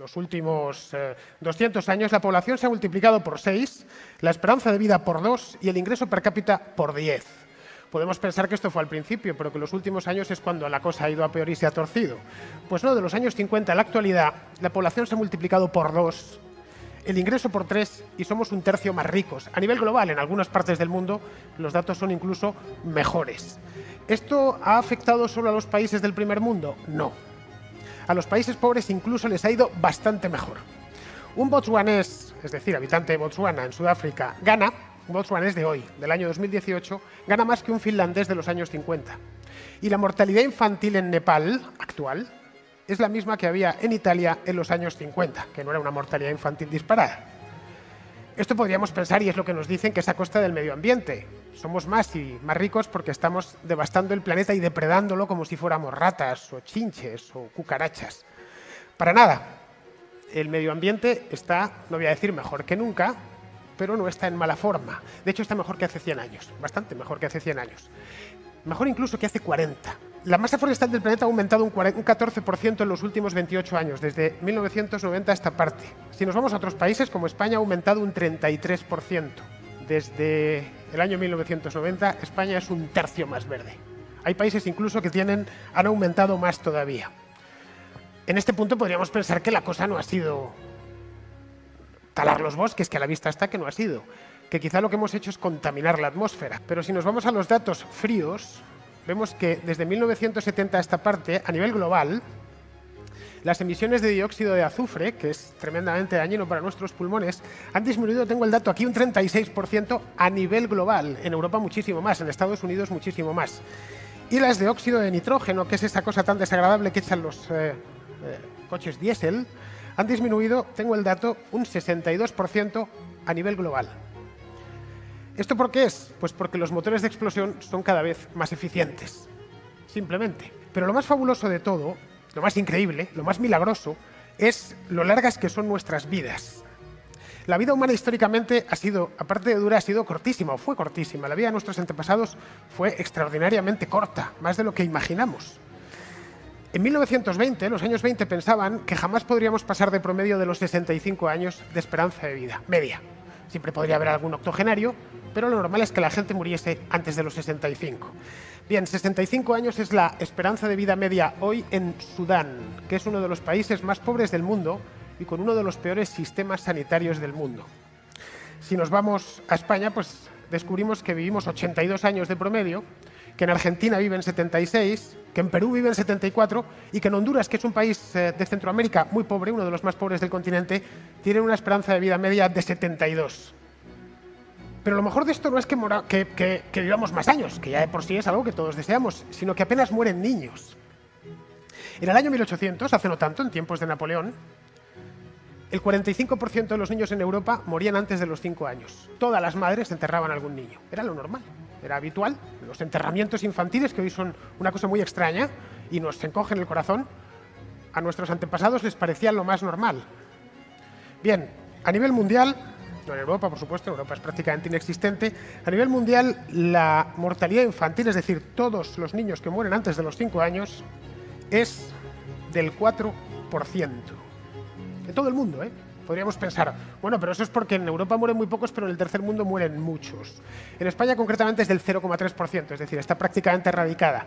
los últimos 200 años, la población se ha multiplicado por 6, la esperanza de vida por 2 y el ingreso per cápita por 10. Podemos pensar que esto fue al principio, pero que en los últimos años es cuando la cosa ha ido a peor y se ha torcido. Pues no, de los años 50 a la actualidad, la población se ha multiplicado por 2, el ingreso por 3 y somos un tercio más ricos. A nivel global, en algunas partes del mundo, los datos son incluso mejores. ¿Esto ha afectado solo a los países del primer mundo? No. A los países pobres incluso les ha ido bastante mejor. Un botswanés, es decir, habitante de Botswana, en Sudáfrica, gana, un botswanés de hoy, del año 2018, gana más que un finlandés de los años 50. Y la mortalidad infantil en Nepal, actual, es la misma que había en Italia en los años 50, que no era una mortalidad infantil disparada. Esto podríamos pensar, y es lo que nos dicen, que es a costa del medio ambiente. Somos más y más ricos porque estamos devastando el planeta y depredándolo como si fuéramos ratas o chinches o cucarachas. Para nada. El medio ambiente está, no voy a decir mejor que nunca, pero no está en mala forma. De hecho, está mejor que hace 100 años, bastante mejor que hace 100 años. Mejor incluso que hace 40. La masa forestal del planeta ha aumentado un 14% en los últimos 28 años, desde 1990 a esta parte. Si nos vamos a otros países, como España, ha aumentado un 33%. Desde el año 1990, España es un tercio más verde. Hay países incluso que han aumentado más todavía. En este punto podríamos pensar que la cosa no ha sido talar los bosques, que a la vista está que no ha sido. Que quizá lo que hemos hecho es contaminar la atmósfera. Pero si nos vamos a los datos fríos, vemos que desde 1970 a esta parte, a nivel global, las emisiones de dióxido de azufre, que es tremendamente dañino para nuestros pulmones, han disminuido, tengo el dato aquí, un 36% a nivel global. En Europa muchísimo más, en Estados Unidos muchísimo más. Y las de óxido de nitrógeno, que es esa cosa tan desagradable que echan los coches diésel, han disminuido, tengo el dato, un 62% a nivel global. ¿Esto por qué es? Pues porque los motores de explosión son cada vez más eficientes, simplemente. Pero lo más fabuloso de todo, lo más increíble, lo más milagroso, es lo largas que son nuestras vidas. La vida humana históricamente ha sido, aparte de dura, ha sido cortísima, o fue cortísima. La vida de nuestros antepasados fue extraordinariamente corta, más de lo que imaginamos. En 1920, los años 20, pensaban que jamás podríamos pasar de promedio de los 65 años de esperanza de vida, media. Siempre podría haber algún octogenario, pero lo normal es que la gente muriese antes de los 65. Bien, 65 años es la esperanza de vida media hoy en Sudán, que es uno de los países más pobres del mundo y con uno de los peores sistemas sanitarios del mundo. Si nos vamos a España, pues descubrimos que vivimos 82 años de promedio, que en Argentina viven 76, que en Perú viven 74 y que en Honduras, que es un país de Centroamérica muy pobre, uno de los más pobres del continente, tienen una esperanza de vida media de 72. Pero lo mejor de esto no es que vivamos más años, que ya de por sí es algo que todos deseamos, sino que apenas mueren niños. En el año 1800, hace no tanto, en tiempos de Napoleón, el 45% de los niños en Europa morían antes de los 5 años. Todas las madres enterraban a algún niño. Era lo normal, era habitual. Los enterramientos infantiles, que hoy son una cosa muy extraña y nos encogen el corazón, a nuestros antepasados les parecían lo más normal. Bien, a nivel mundial, no en Europa, por supuesto, Europa es prácticamente inexistente, a nivel mundial la mortalidad infantil, es decir, todos los niños que mueren antes de los 5 años, es del 4%. En todo el mundo, ¿eh? Podríamos pensar, bueno, pero eso es porque en Europa mueren muy pocos, pero en el tercer mundo mueren muchos. En España concretamente es del 0,3%, es decir, está prácticamente erradicada.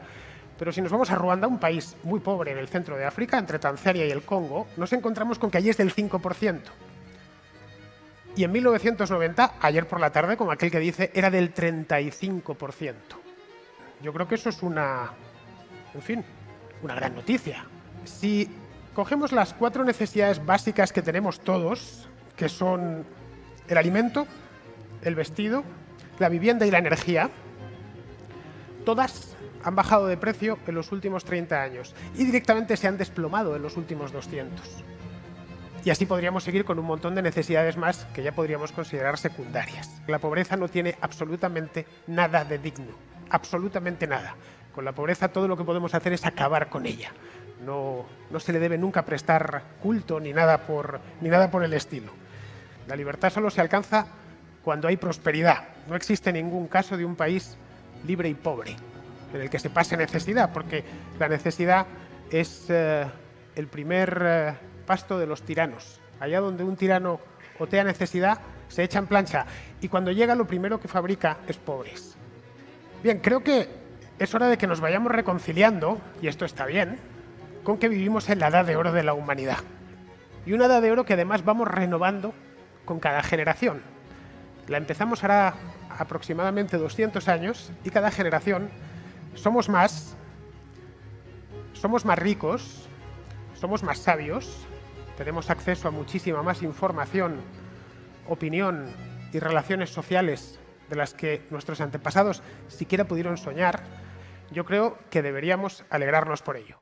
Pero si nos vamos a Ruanda, un país muy pobre en el centro de África, entre Tanzania y el Congo, nos encontramos con que allí es del 5%. Y en 1990, ayer por la tarde, como aquel que dice, era del 35%. Yo creo que eso es una gran noticia. Si cogemos las 4 necesidades básicas que tenemos todos, que son el alimento, el vestido, la vivienda y la energía, todas han bajado de precio en los últimos 30 años y directamente se han desplomado en los últimos 200. Y así podríamos seguir con un montón de necesidades más que ya podríamos considerar secundarias. La pobreza no tiene absolutamente nada de digno, absolutamente nada. Con la pobreza todo lo que podemos hacer es acabar con ella. No se le debe nunca prestar culto ni nada por el estilo. La libertad solo se alcanza cuando hay prosperidad. No existe ningún caso de un país libre y pobre en el que se pase necesidad, porque la necesidad es el primer pasto de los tiranos. Allá donde un tirano otea necesidad, se echa en plancha. Y cuando llega, lo primero que fabrica es pobres. Bien, creo que es hora de que nos vayamos reconciliando, y esto está bien, con que vivimos en la edad de oro de la humanidad. Y una edad de oro que además vamos renovando con cada generación. La empezamos ahora aproximadamente 200 años y cada generación somos más ricos, somos más sabios, tenemos acceso a muchísima más información, opinión y relaciones sociales de las que nuestros antepasados siquiera pudieron soñar. Yo creo que deberíamos alegrarnos por ello.